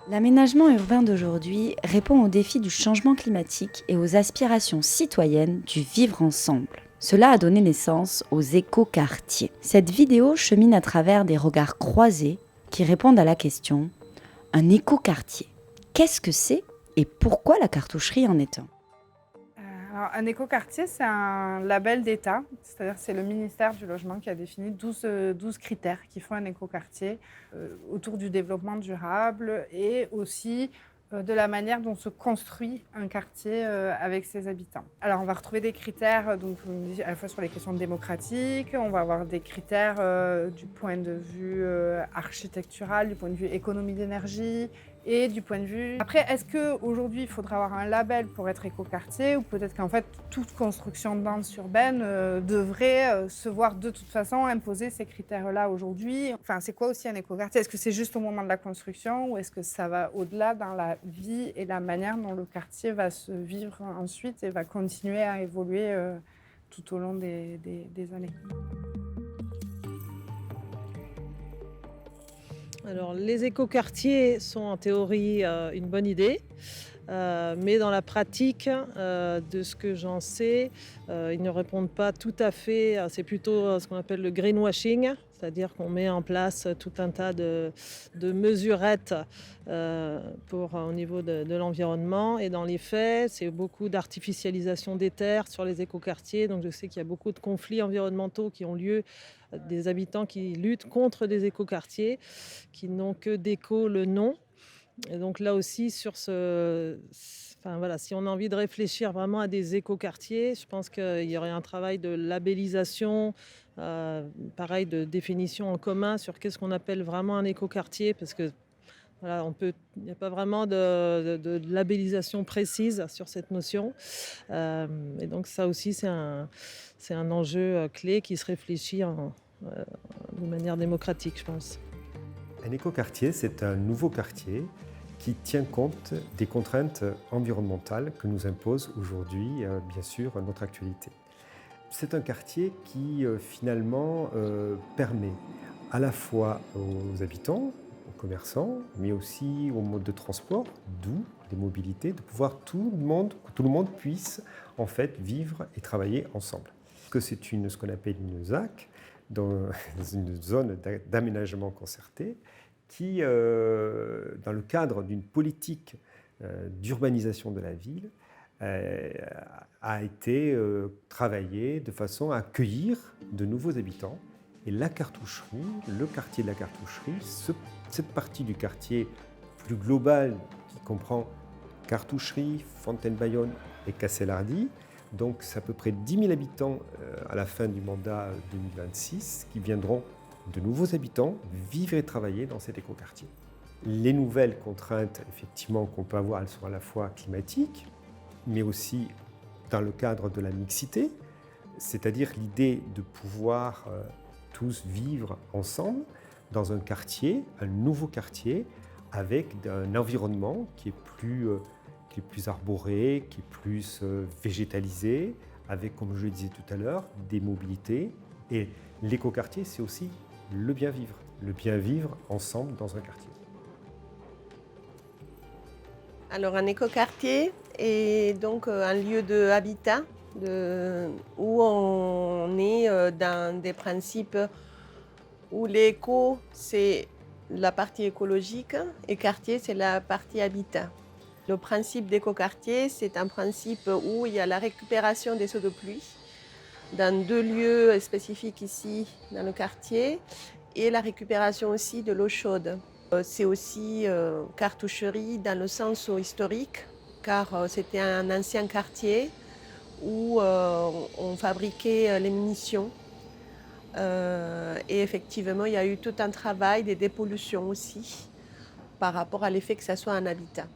L'aménagement urbain d'aujourd'hui répond aux défis du changement climatique et aux aspirations citoyennes du vivre ensemble. Cela a donné naissance aux écoquartiers. Cette vidéo chemine à travers des regards croisés qui répondent à la question « Un écoquartier, qu'est-ce que c'est et pourquoi la cartoucherie en est un ?» Alors, un écoquartier, c'est un label d'État, c'est-à-dire que c'est le ministère du Logement qui a défini 12 critères qui font un écoquartier autour du développement durable et aussi de la manière dont se construit un quartier avec ses habitants. Alors, on va retrouver des critères donc, à la fois sur les questions démocratiques, on va avoir des critères du point de vue architectural, du point de vue économie d'énergie, et du point de vue... Après, est-ce qu'aujourd'hui, il faudra avoir un label pour être écoquartier ou peut-être qu'en fait, toute construction dense urbaine devrait se voir de toute façon imposer ces critères-là aujourd'hui? Enfin, c'est quoi aussi un écoquartier? Est-ce que c'est juste au moment de la construction ou est-ce que ça va au-delà dans la vie et la manière dont le quartier va se vivre ensuite et va continuer à évoluer tout au long des années? Alors, les écoquartiers sont en théorie une bonne idée, mais dans la pratique, de ce que j'en sais, ils ne répondent pas tout à fait. C'est plutôt ce qu'on appelle le greenwashing, c'est-à-dire qu'on met en place tout un tas de mesurettes au niveau de l'environnement. Et dans les faits, c'est beaucoup d'artificialisation des terres sur les écoquartiers. Donc je sais qu'il y a beaucoup de conflits environnementaux qui ont lieu, des habitants qui luttent contre des écoquartiers, qui n'ont que d'éco le nom. Et donc là aussi, si on a envie de réfléchir vraiment à des écoquartiers, je pense qu'il y aurait un travail de labellisation, pareil de définition en commun sur qu'est-ce qu'on appelle vraiment un écoquartier, parce que voilà, il n'y a pas vraiment de labellisation précise sur cette notion. Et donc ça aussi, c'est un enjeu clé qui se réfléchit de manière démocratique, je pense. Un écoquartier, c'est un nouveau quartier qui tient compte des contraintes environnementales que nous impose aujourd'hui, bien sûr, notre actualité. C'est un quartier qui, finalement, permet à la fois aux habitants, aux commerçants, mais aussi aux modes de transport, d'où les mobilités, de pouvoir que tout le monde puisse en fait vivre et travailler ensemble. Que c'est ce qu'on appelle une ZAC, dans une zone d'aménagement concerté, qui, dans le cadre d'une politique d'urbanisation de la ville, a été travaillée de façon à accueillir de nouveaux habitants. Et la cartoucherie, le quartier de la cartoucherie, cette partie du quartier plus globale qui comprend Cartoucherie, Fontaine-Bayonne et Casselardy, donc c'est à peu près 10 000 habitants à la fin du mandat 2026 qui viendront de nouveaux habitants vivre et travailler dans cet écoquartier. Les nouvelles contraintes, effectivement, qu'on peut avoir, elles sont à la fois climatiques, mais aussi dans le cadre de la mixité, c'est-à-dire l'idée de pouvoir tous vivre ensemble dans un quartier, un nouveau quartier, avec un environnement qui est plus arboré, qui est plus végétalisé, avec, comme je le disais tout à l'heure, des mobilités. Et l'écoquartier, c'est aussi le bien vivre ensemble dans un quartier. Alors un écoquartier est donc un lieu de habitat où on est dans des principes où l'éco c'est la partie écologique et quartier c'est la partie habitat. Le principe d'écoquartier, c'est un principe où il y a la récupération des eaux de pluie dans 2 lieux spécifiques ici dans le quartier et la récupération aussi de l'eau chaude. C'est aussi cartoucherie dans le sens historique car c'était un ancien quartier où on fabriquait les munitions. Et effectivement, il y a eu tout un travail de dépollution aussi par rapport à l'effet que ça soit un habitat.